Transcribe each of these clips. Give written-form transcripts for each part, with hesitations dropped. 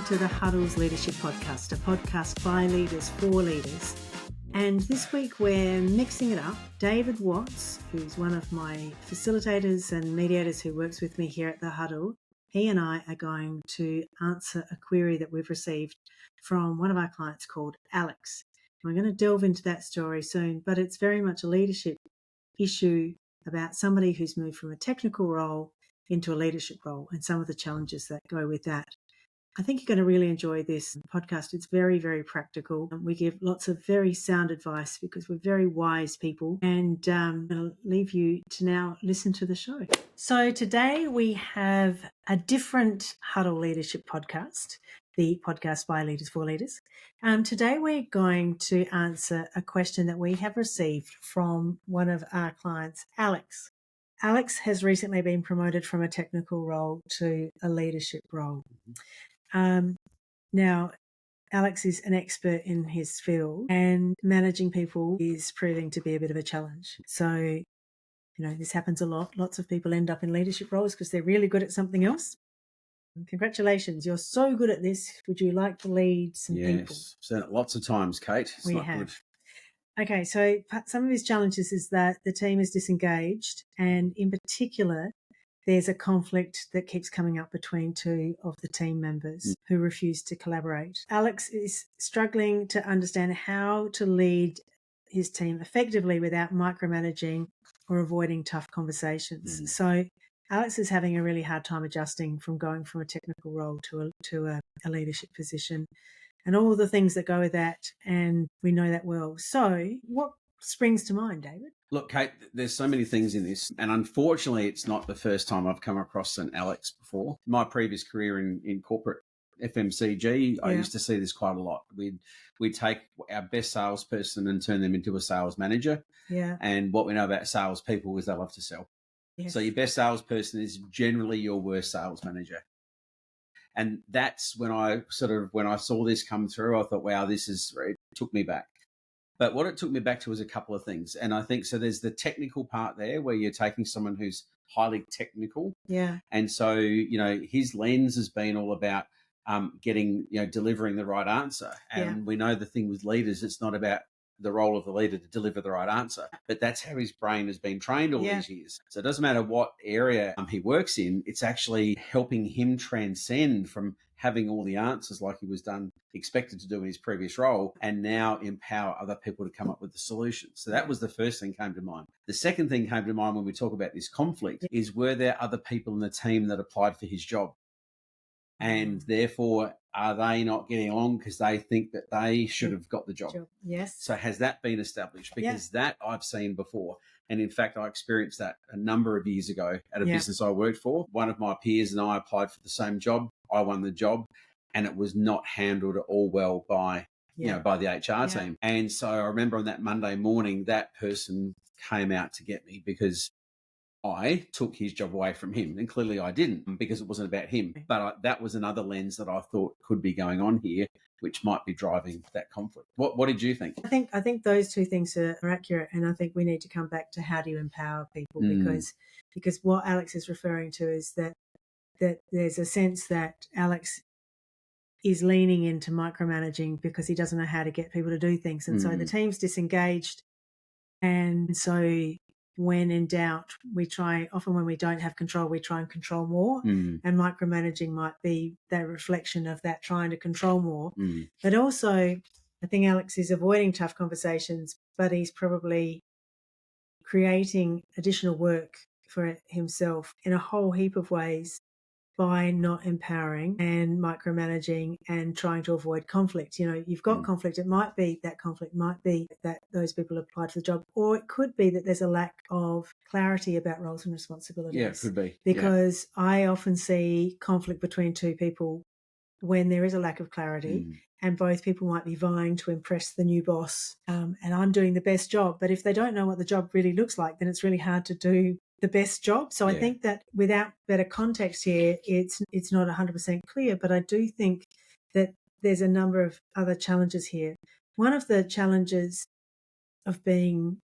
welcome to the Huddles Leadership Podcast, a podcast by leaders for leaders. And this week we're mixing it up. David Watts, who's one of my facilitators and mediators who works with me here at the Huddle, he and I are going to answer a query that we've received from one of our clients called Alex. We're going to delve into that story soon, but it's very much a leadership issue about somebody who's moved from a technical role into a leadership role and some of the challenges that go with that. I think you're going to really enjoy this podcast. It's very, very practical. We give lots of very sound advice because we're very wise people. And I'm going to leave you to now listen to the show. So today we have a different Huddle Leadership Podcast, the podcast by leaders for leaders. Today we're going to answer a question that we have received from one of our clients, Alex. Alex has recently been promoted from a technical role to a leadership role. Now, Alex is an expert in his field and managing people is proving to be a bit of a challenge. So, this happens a lot. Lots of people end up in leadership roles because they're really good at something else. And congratulations, you're so good at this. Would you like to lead some people? Yes, so lots of times, Kate. We have. Okay, so some of his challenges is that the team is disengaged, and in particular, there's a conflict that keeps coming up between two of the team members who refuse to collaborate. Alex is struggling to understand how to lead his team effectively without micromanaging or avoiding tough conversations. So Alex is having a really hard time adjusting from going from a technical role to a leadership position and all the things that go with that, and we know that well. So what springs to mind, David? Look, Kate, there's so many things in this, and unfortunately, it's not the first time I've come across an Alex before. My previous career in corporate FMCG, I used to see this quite a lot. We'd take our best salesperson and turn them into a sales manager. Yeah. And what we know about salespeople is they love to sell. Yes. So your best salesperson is generally your worst sales manager. And that's when I saw this come through, I thought, wow, it took me back. But what it took me back to was a couple of things. And I think, so there's the technical part there where you're taking someone who's highly technical. Yeah. And so, his lens has been all about delivering the right answer. And we know the thing with leaders, it's not about the role of the leader to deliver the right answer, but that's how his brain has been trained all these years. So it doesn't matter what area he works in, it's actually helping him transcend from having all the answers like he was expected to do in his previous role, and now empower other people to come up with the solutions. So that was the first thing came to mind. The second thing came to mind when we talk about this conflict is, were there other people in the team that applied for his job? And therefore, are they not getting along because they think that they should have got the job? Yes. So has that been established? Because that I've seen before. And in fact, I experienced that a number of years ago at a business I worked for. One of my peers and I applied for the same job. I won the job, and it was not handled at all well by the HR team. And so I remember on that Monday morning, that person came out to get me because I took his job away from him, and clearly I didn't, because it wasn't about him. But that was another lens that I thought could be going on here, which might be driving that conflict. What did you think? I think those two things are accurate, and I think we need to come back to how do you empower people, because what Alex is referring to is that there's a sense that Alex is leaning into micromanaging because he doesn't know how to get people to do things, and so the team's disengaged, and so when in doubt, often when we don't have control, we try and control more. And micromanaging might be that reflection of that, trying to control more. But also, I think Alex is avoiding tough conversations, but he's probably creating additional work for himself in a whole heap of ways by not empowering and micromanaging and trying to avoid conflict. You've got conflict. It might be that those people applied for the job, or it could be that there's a lack of clarity about roles and responsibilities. Yeah, it could be. Because I often see conflict between two people when there is a lack of clarity, and both people might be vying to impress the new boss, and I'm doing the best job. But if they don't know what the job really looks like, then it's really hard to do the best job. So I think that without better context here, it's not 100% clear, but I do think that there's a number of other challenges here. One of the challenges of being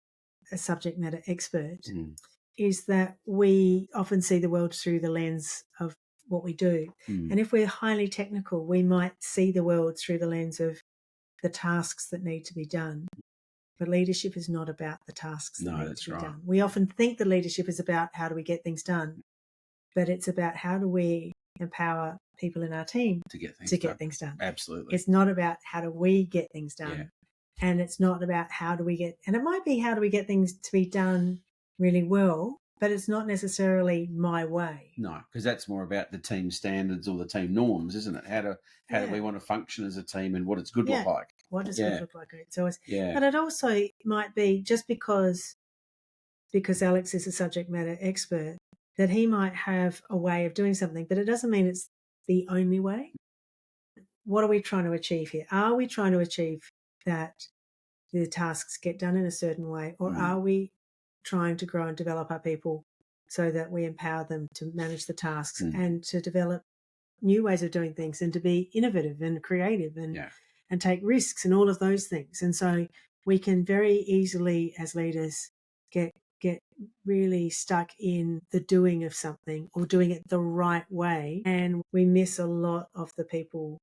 a subject matter expert is that we often see the world through the lens of what we do. And if we're highly technical, we might see the world through the lens of the tasks that need to be done. But leadership is not about the tasks that need to be done. We often think that leadership is about how do we get things done, but it's about how do we empower people in our team to get things done. Absolutely. It's not about how do we get things done. And it's not about how do we get, and it might be how do we get things to be done really well, but it's not necessarily my way. No, because that's more about the team standards or the team norms, isn't it? How do we want to function as a team and what it's good look like? What does good look like? So but it also might be just because Alex is a subject matter expert, that he might have a way of doing something, but it doesn't mean it's the only way. What are we trying to achieve here? Are we trying to achieve that the tasks get done in a certain way, or are we trying to grow and develop our people so that we empower them to manage the tasks and to develop new ways of doing things and to be innovative and creative and take risks and all of those things? And so we can very easily, as leaders, get really stuck in the doing of something or doing it the right way, and we miss a lot of the people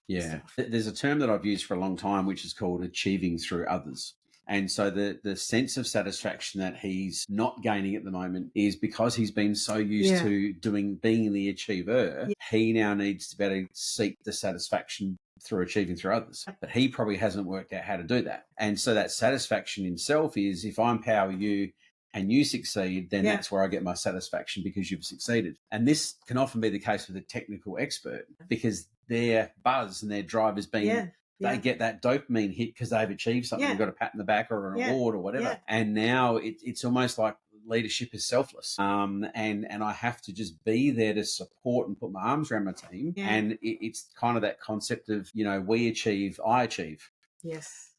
stuff. There's a term that I've used for a long time which is called achieving through others. And so the sense of satisfaction that he's not gaining at the moment is because he's been so used to being the achiever, he now needs to better seek the satisfaction through achieving through others. But he probably hasn't worked out how to do that. And so that satisfaction in self is, if I empower you and you succeed, then that's where I get my satisfaction because you've succeeded. And this can often be the case with a technical expert, because their buzz and their drive has been they get that dopamine hit because they've achieved something. They've got a pat on the back or an award or whatever. And now it's almost like leadership is selfless. And I have to just be there to support and put my arms around my team. And it's kind of that concept of, we achieve, I achieve. Yes.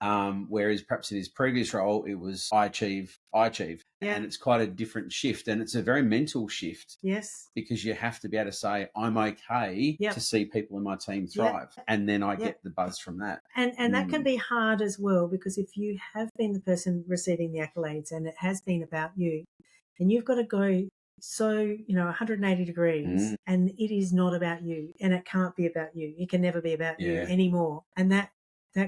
Whereas perhaps in his previous role, it was I achieve. And it's quite a different shift. And it's a very mental shift. Yes. Because you have to be able to say, I'm okay to see people in my team thrive. And then I get the buzz from that. And that can be hard as well, because if you have been the person receiving the accolades and it has been about you, and you've got to go 180 degrees and it is not about you, and it can't be about you. It can never be about you anymore. And that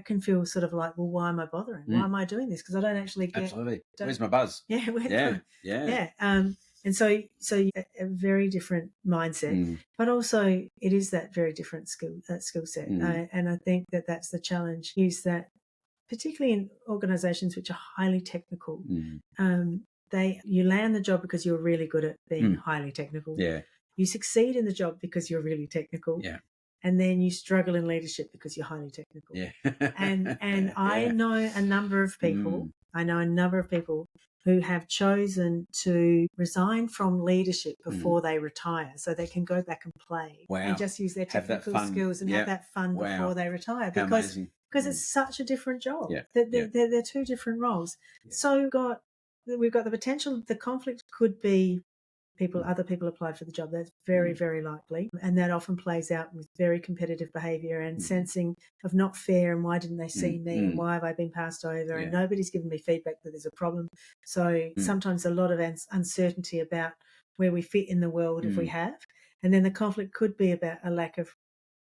can feel sort of like, well, why am I bothering? Why am I doing this? Because I don't actually get... Absolutely. Where's my buzz? And so a very different mindset, but also it is that very different skill set. And I think that's the challenge, is that particularly in organisations which are highly technical, you land the job because you're really good at being highly technical. Yeah. You succeed in the job because you're really technical. Yeah. And then you struggle in leadership because you're highly technical. Yeah. and I know a number of people. Who have chosen to resign from leadership before they retire, so they can go back and play and just use their technical skills and have that fun before they retire. Because it's such a different job. They're two different roles. So we've got the potential. The conflict could be other people applied for the job. That's very, very likely. And that often plays out with very competitive behaviour and sensing of not fair, and why didn't they see me, and why have I been passed over, and nobody's given me feedback that there's a problem. So sometimes a lot of uncertainty about where we fit in the world if we have. And then the conflict could be about a lack of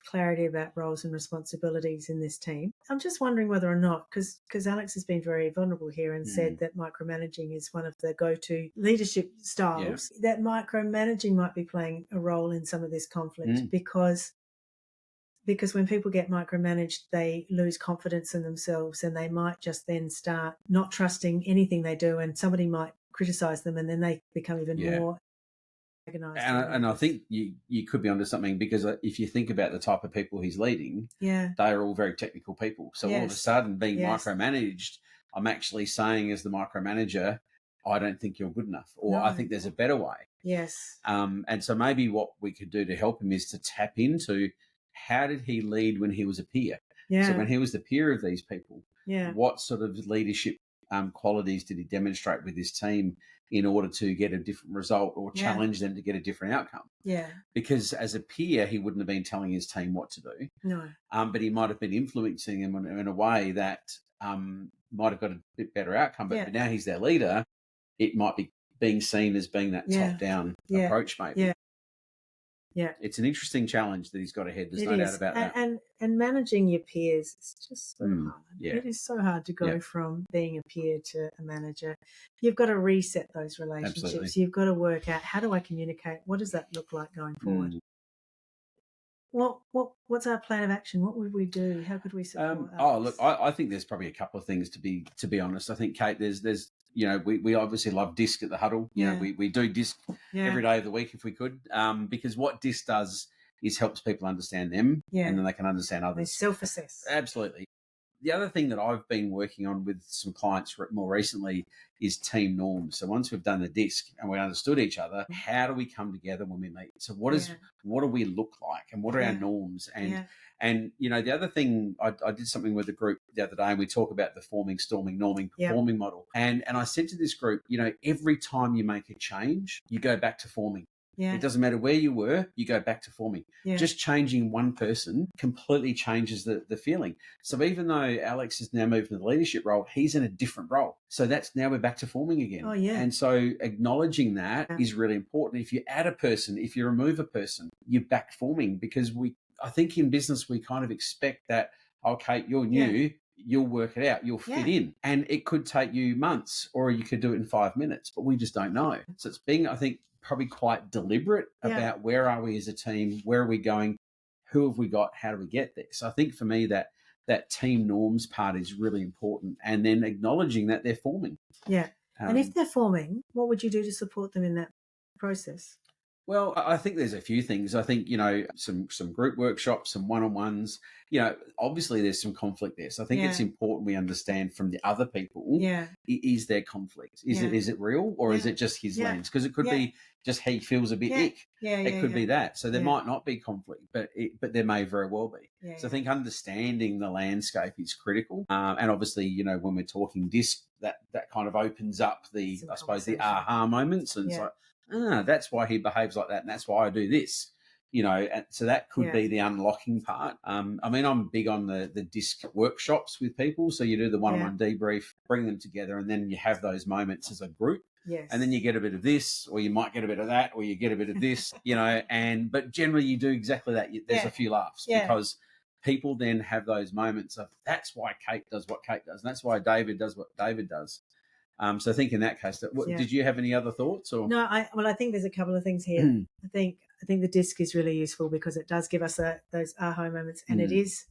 clarity about roles and responsibilities in this team. I'm just wondering whether or not, because Alex has been very vulnerable here and said that micromanaging is one of the go-to leadership styles, that micromanaging might be playing a role in some of this conflict, because when people get micromanaged, they lose confidence in themselves, and they might just then start not trusting anything they do, and somebody might criticise them, and then they become even more. And I think you could be onto something, because if you think about the type of people he's leading, they are all very technical people. So all of a sudden, being micromanaged, I'm actually saying, as the micromanager, I don't think you're good enough, or I think there's a better way. Yes. And so maybe what we could do to help him is to tap into, how did he lead when he was a peer? Yeah. So when he was the peer of these people, what sort of leadership qualities did he demonstrate with his team in order to get a different result, or challenge them to get a different outcome? Yeah. Because as a peer, he wouldn't have been telling his team what to do. No. But he might have been influencing them in a way that might have got a bit better outcome. But now he's their leader, it might be being seen as being that top-down approach, maybe. Yeah. Yeah. It's an interesting challenge that he's got ahead. There's no doubt about that. And managing your peers is just so hard. Yeah. It is so hard to go from being a peer to a manager. You've got to reset those relationships. Absolutely. You've got to work out, how do I communicate? What does that look like going forward? What's our plan of action? What would we do? How could we support others? Look, I think there's probably a couple of things to be honest. I think, Kate, there's we obviously love disc at the Huddle. We do disc every day of the week if we could, because what disc does is helps people understand them, and then they can understand others. They self-assess. Absolutely. The other thing that I've been working on with some clients more recently is team norms. So once we've done the disc and we understood each other, how do we come together when we meet? So what do we look like, and what are our norms? And the other thing, I did something with the group the other day, and we talk about the forming, storming, norming, performing model. And I said to this group, every time you make a change, you go back to forming. It doesn't matter where you were, you go back to forming. Just changing one person completely changes the feeling. So even though Alex has now moved into the leadership role, he's in a different role. So now we're back to forming again. Oh, yeah. And so acknowledging that is really important. If you add a person, if you remove a person, you're back forming, because I think in business we kind of expect that, okay, you're new, you'll work it out, you'll fit in. And it could take you months, or you could do it in 5 minutes, but we just don't know. So it's being, I think, probably quite deliberate about where are we as a team, where are we going, who have we got, how do we get there? So I think for me that team norms part is really important, and then acknowledging that they're forming. Yeah. And if they're forming, what would you do to support them in that process? Well, I think there's a few things. I think, some group workshops, some one-on-ones, obviously there's some conflict there. So I think it's important we understand from the other people, is there conflict? Is it real, or is it just his lens? Because it could be just he feels a bit ick. It could be that. So there might not be conflict, but there may very well be. So I think understanding the landscape is critical. And obviously, when we're talking disc, that kind of opens up the aha moments. And it's like, that's why he behaves like that, and that's why I do this, and so that could be the unlocking part. I'm big on the disc workshops with people. So you do the one-on-one debrief, bring them together, and then you have those moments as a group. Yes. And then you get a bit of this, or you might get a bit of that, or you get a bit of this, but generally you do exactly that. There's a few laughs because people then have those moments of, that's why Kate does what Kate does, and that's why David does what David does. So I think in that case, did you have any other thoughts? Or no, I think there's a couple of things here. I think the disc is really useful because it does give us those aha moments, and it is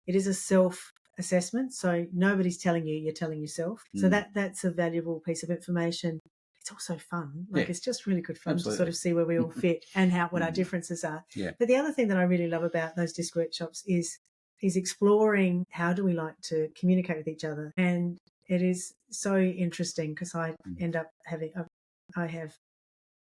a self-assessment. So nobody's telling you; you're telling yourself. So that's a valuable piece of information. It's also fun. It's just really good fun to sort of see where we all fit and what our differences are. Yeah. But the other thing that I really love about those disc workshops is exploring how do we like to communicate with each other. And it is so interesting because I have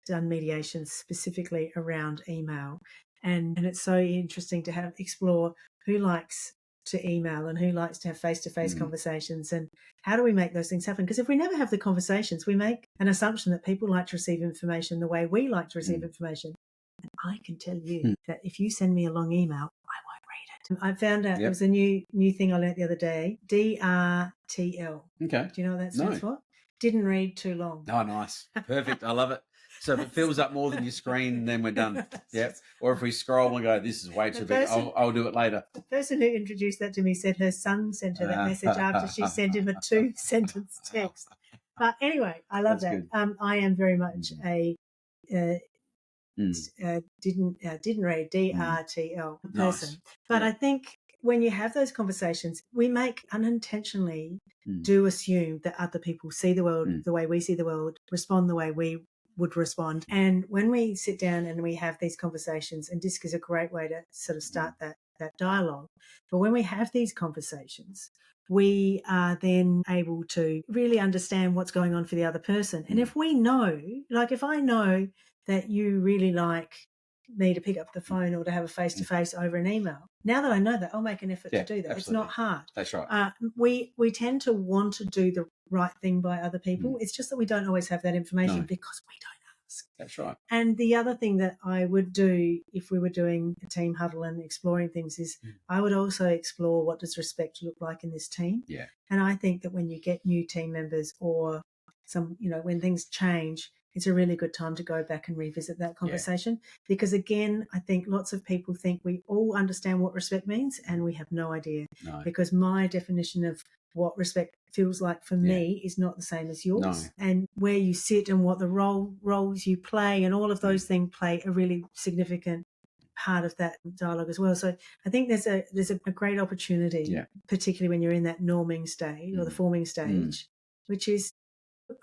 done mediations specifically around email, and it's so interesting to explore who likes to email and who likes to have face-to-face conversations, and how do we make those things happen? Because if we never have the conversations, we make an assumption that people like to receive information the way we like to receive information. And I can tell you that if you send me a long email, I won't read it. I found out there was a new thing I learnt the other day, DRTL. Okay. Do you know what that stands for? Didn't read too long. Oh, nice. Perfect. I love it. So if it fills up more than your screen, then we're done. Yeah. Or if we scroll and go, this is way too big, I'll do it later. The person who introduced that to me said her son sent her that message after she sent him a 2-sentence text. But anyway, I love that. I am very much a didn't read DRTL person. Nice. But I think when you have those conversations, we make unintentionally do assume that other people see the world the way we see the world, respond the way we would respond. And when we sit down and we have these conversations, and disc is a great way to sort of start that dialogue. But when we have these conversations, we are then able to really understand what's going on for the other person. And if we know, like if I know that you really like me to pick up the phone or to have a face-to-face over an email, now that I know that, I'll make an effort to do that. Absolutely. It's not hard. That's right. We tend to want to do the right thing by other people. It's just that we don't always have that information because we don't ask. That's right. And the other thing that I would do if we were doing a team huddle and exploring things is I would also explore, what does respect look like in this team? Yeah. And I think that when you get new team members or when things change, it's a really good time to go back and revisit that conversation. Because again, I think lots of people think we all understand what respect means, and we have no idea. No. Because my definition of what respect feels like for me is not the same as yours. No. And where you sit and what the roles you play and all of those things play a really significant part of that dialogue as well. So I think there's a great opportunity, particularly when you're in that norming stage or the forming stage, which is,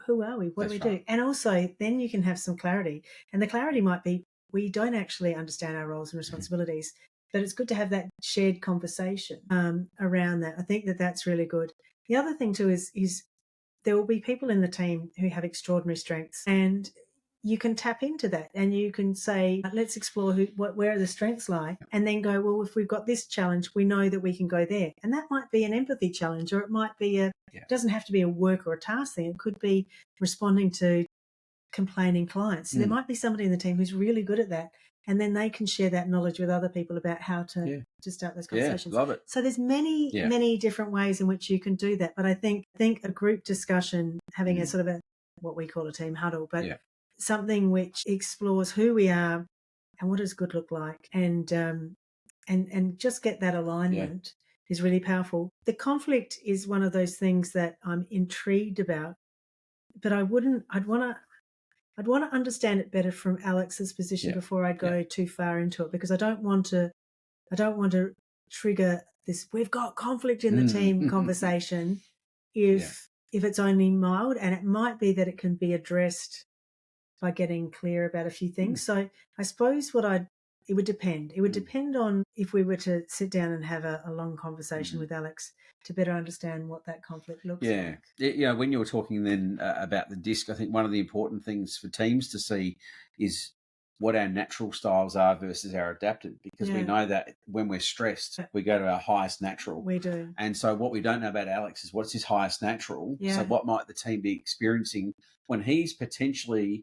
who are we? What do we do? And also then you can have some clarity. And the clarity might be, we don't actually understand our roles and responsibilities, but it's good to have that shared conversation around that. I think that that's really good. The other thing too is there will be people in the team who have extraordinary strengths, and you can tap into that and you can say, let's explore where the strengths lie, and then go, well, if we've got this challenge, we know that we can go there. And that might be an empathy challenge, or it might be it doesn't have to be a work or a task thing. It could be responding to complaining clients. So there might be somebody in the team who's really good at that, and then they can share that knowledge with other people about how to start those conversations. Yeah, love it. So there's many different ways in which you can do that. But I think a group discussion, having a sort of what we call a team huddle, but something which explores who we are and what does good look like, and just get that alignment is really powerful. The conflict is one of those things that I'm intrigued about, but I'd want to understand it better from Alex's position before I go too far into it, because I don't want to trigger this "we've got conflict in the team" conversation if it's only mild, and it might be that it can be addressed by getting clear about a few things. So I suppose it would depend. It would depend on if we were to sit down and have a long conversation with Alex to better understand what that conflict looks like. Yeah, when you were talking then about the disc, I think one of the important things for teams to see is what our natural styles are versus our adapted, because we know that when we're stressed, we go to our highest natural. We do. And so what we don't know about Alex is what's his highest natural. Yeah. So what might the team be experiencing when he's potentially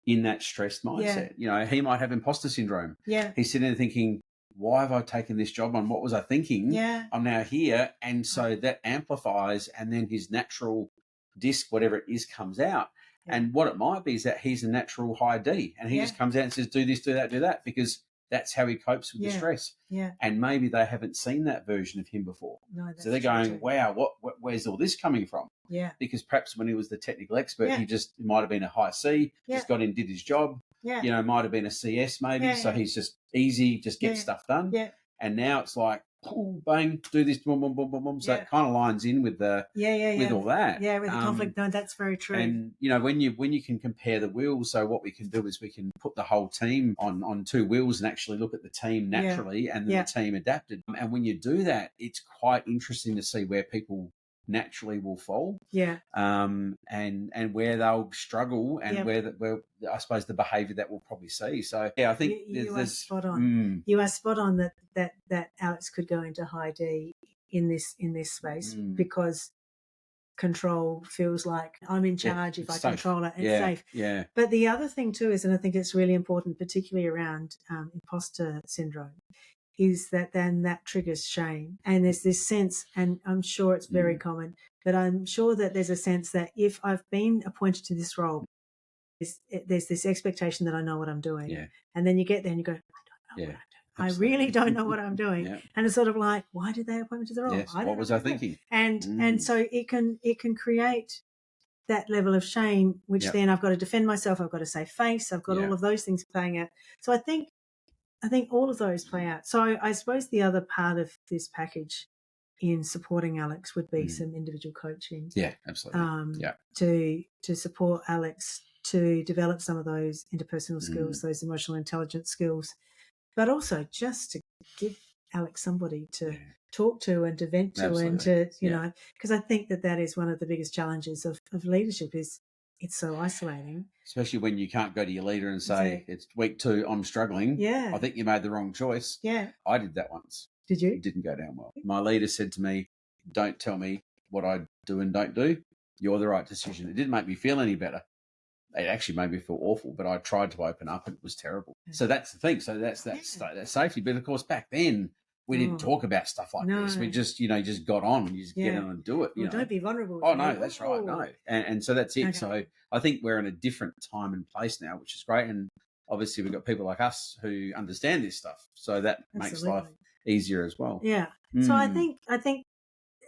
in that stressed mindset? You know, he might have imposter syndrome. Yeah. He's sitting there thinking, why have I taken this job on? What was I thinking? Yeah. I'm now here. And so that amplifies, and then his natural disc, whatever it is, comes out. Yeah. And what it might be is that he's a natural high D, and he just comes out and says, do this, do that, because that's how he copes with the stress. Yeah. And maybe they haven't seen that version of him before. No, so they're going, wow, where's all this coming from? Yeah. Because perhaps when he was the technical expert, he might have been a high C, just got in, did his job. Yeah. You know, might have been a CS maybe. So he's just easy, just get stuff done. Yeah. And now it's like, oh, bang, do this, boom, boom, boom, boom, boom. So it kind of lines in with the with all that. Yeah, with the conflict. No, that's very true. And you know, when you can compare the wheels, so what we can do is we can put the whole team on two wheels and actually look at the team naturally and then the team adapted. And when you do that, it's quite interesting to see where people naturally will fall. Yeah. And where they'll struggle, and where I suppose the behaviour that we'll probably see. So I think you are spot on. You are spot on that Alex could go into high D in this space because control feels like I'm in charge if I control it. It's safe. Yeah. But the other thing too is, and I think it's really important, particularly around imposter syndrome, is that then that triggers shame. And there's this sense, and I'm sure it's very common, but I'm sure that there's a sense that if I've been appointed to this role, there's this expectation that I know what I'm doing. Yeah. And then you get there and you go, I don't know what I'm doing. Absolutely. I really don't know what I'm doing. Yeah. And it's sort of like, why did they appoint me to the role? Yes. What was I thinking? And so it can create that level of shame, which then I've got to defend myself. I've got to save face. I've got all of those things playing out. So I think all of those play out. So I suppose the other part of this package in supporting Alex would be some individual coaching. Yeah, absolutely. To support Alex to develop some of those interpersonal skills, those emotional intelligence skills, but also just to give Alex somebody to talk to and to vent to and to, you know, because I think that is one of the biggest challenges of leadership is it's so isolating. Especially when you can't go to your leader and say, it's week 2, I'm struggling. Yeah. I think you made the wrong choice. Yeah. I did that once. Did you? It didn't go down well. My leader said to me, don't tell me what I do and don't do. You're the right decision. It didn't make me feel any better. It actually made me feel awful, but I tried to open up and it was terrible. So that's the thing. So that's safety. But of course, back then, we didn't talk about stuff like this. We just, just got on. You just get on and do it. Well, don't be vulnerable. Oh, no, that's right. No. And so that's it. Okay. So I think we're in a different time and place now, which is great. And obviously we've got people like us who understand this stuff. So that makes life easier as well. Yeah. So I think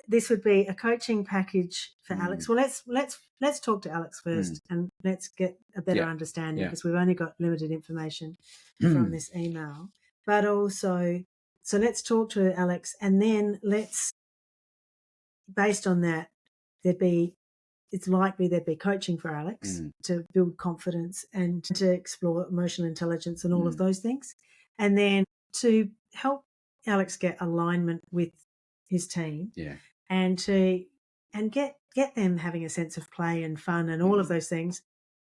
this would be a coaching package for Alex. Well, let's talk to Alex first and let's get a better understanding because we've only got limited information from this email. But also, so let's talk to Alex and then based on that, it's likely there'd be coaching for Alex to build confidence and to explore emotional intelligence and all of those things. And then to help Alex get alignment with his team and get them having a sense of play and fun and all of those things.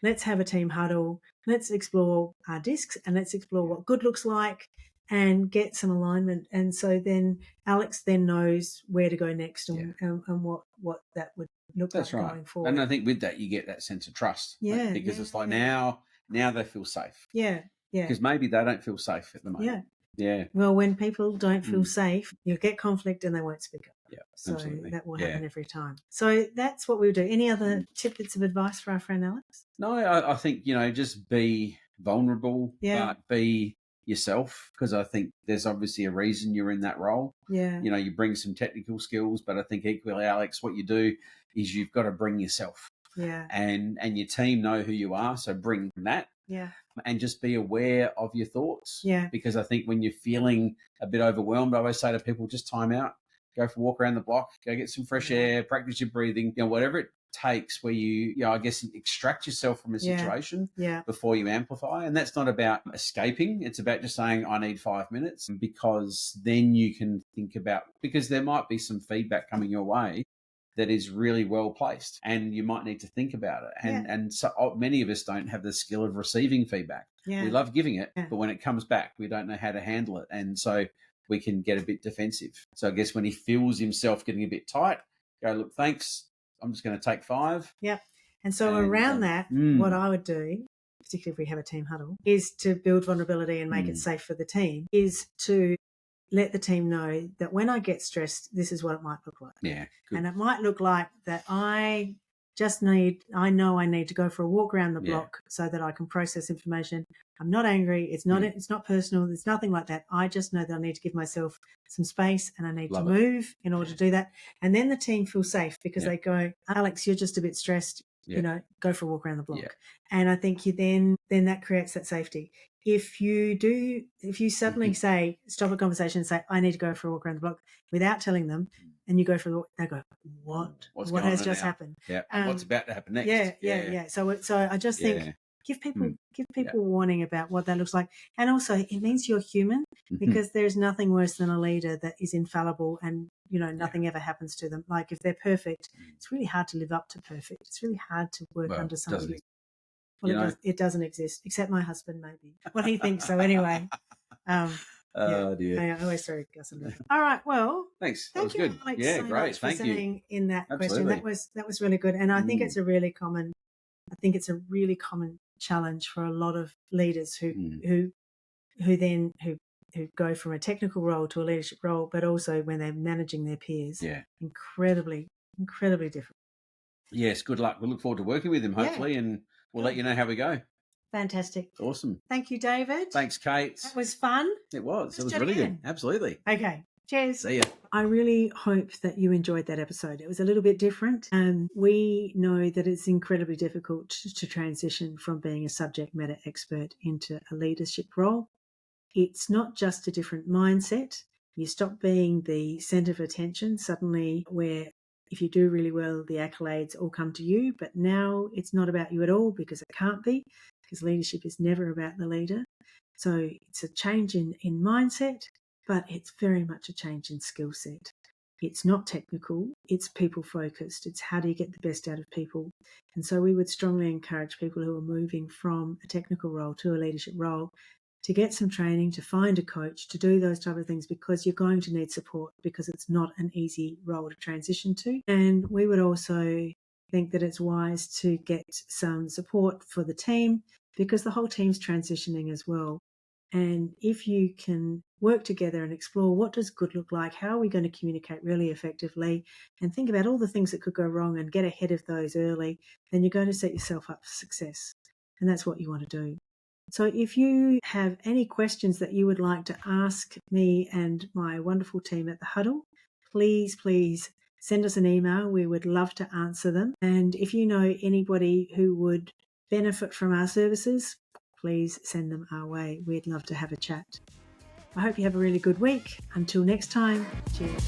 Let's have a team huddle. Let's explore our discs and let's explore what good looks like and get some alignment. And so then Alex then knows where to go next and what that would look like going forward. And I think with that, you get that sense of trust. Yeah. Because it's like now they feel safe. Yeah. Yeah. Because maybe they don't feel safe at the moment. Yeah. Yeah. Well, when people don't feel safe, you'll get conflict and they won't speak up. Yeah. So absolutely. that will happen every time. So that's what we'll do. Any other tidbits of advice for our friend Alex? No, I think, just be vulnerable, but be yourself, because I think there's obviously a reason you're in that role. Yeah. You bring some technical skills, but I think equally, Alex, what you do is you've got to bring yourself. Yeah. And your team know who you are, so bring that. Yeah. And just be aware of your thoughts. Yeah. Because I think when you're feeling a bit overwhelmed, I always say to people, just time out, go for a walk around the block, go get some fresh air, practice your breathing, whatever it takes where you I guess extract yourself from a situation before you amplify. And that's not about escaping. It's about just saying, I need 5 minutes, because then you can think about, because there might be some feedback coming your way that is really well placed and you might need to think about it. And so many of us don't have the skill of receiving feedback. Yeah. We love giving it, but when it comes back, we don't know how to handle it. And so we can get a bit defensive. So I guess when he feels himself getting a bit tight, go, look, thanks, I'm just going to take 5. Yeah. And so around that, what I would do, particularly if we have a team huddle, is to build vulnerability and make it safe for the team, is to let the team know that when I get stressed, this is what it might look like. Yeah. Good. And it might look like that I know I need to go for a walk around the block so that I can process information. I'm not angry. It's not personal. There's nothing like that. I just know that I need to give myself some space and I need to move in order to do that. And then the team feels safe because they go, Alex, you're just a bit stressed. Go for a walk around the block. Yeah. And I think then that creates that safety. If you suddenly say, stop a conversation and say, I need to go for a walk around the block without telling them, and you go for a walk, they go, what has just happened? Yeah. What's about to happen next? Yeah. So I just think give people warning about what that looks like. And also it means you're human, because there's nothing worse than a leader that is infallible and nothing ever happens to them. Like if they're perfect, it's really hard to live up to perfect. It's really hard to work under somebody. Well, it doesn't exist, except my husband, maybe. Well, he thinks so anyway. Oh, dear. I always throw gas on that. All right, well. Thanks. That was good. Alex, yeah, so great. Much Thank for you. saying in that Absolutely. question. That was really good. And I think it's a really common challenge for a lot of leaders who go from a technical role to a leadership role, but also when they're managing their peers. Yeah. Incredibly different. Yes, good luck. We look forward to working with him, hopefully, and we'll let you know how we go. Fantastic. Awesome. Thank you, David. Thanks, Kate. That was fun. It was. It was really good. Absolutely. Okay. Cheers. See ya. I really hope that you enjoyed that episode. It was a little bit different. We know that it's incredibly difficult to transition from being a subject matter expert into a leadership role. It's not just a different mindset. You stop being the centre of attention suddenly, where if you do really well, the accolades all come to you. But now it's not about you at all, because it can't be, because leadership is never about the leader. So it's a change in mindset, but it's very much a change in skill set. It's not technical, it's people focused. It's how do you get the best out of people? And so we would strongly encourage people who are moving from a technical role to a leadership role to get some training, to find a coach, to do those type of things, because you're going to need support, because it's not an easy role to transition to. And we would also think that it's wise to get some support for the team, because the whole team's transitioning as well. And if you can work together and explore what does good look like, how are we going to communicate really effectively, and think about all the things that could go wrong and get ahead of those early, then you're going to set yourself up for success. And that's what you want to do. So if you have any questions that you would like to ask me and my wonderful team at the Huddle, please send us an email. We would love to answer them. And if you know anybody who would benefit from our services, please send them our way. We'd love to have a chat. I hope you have a really good week. Until next time, cheers.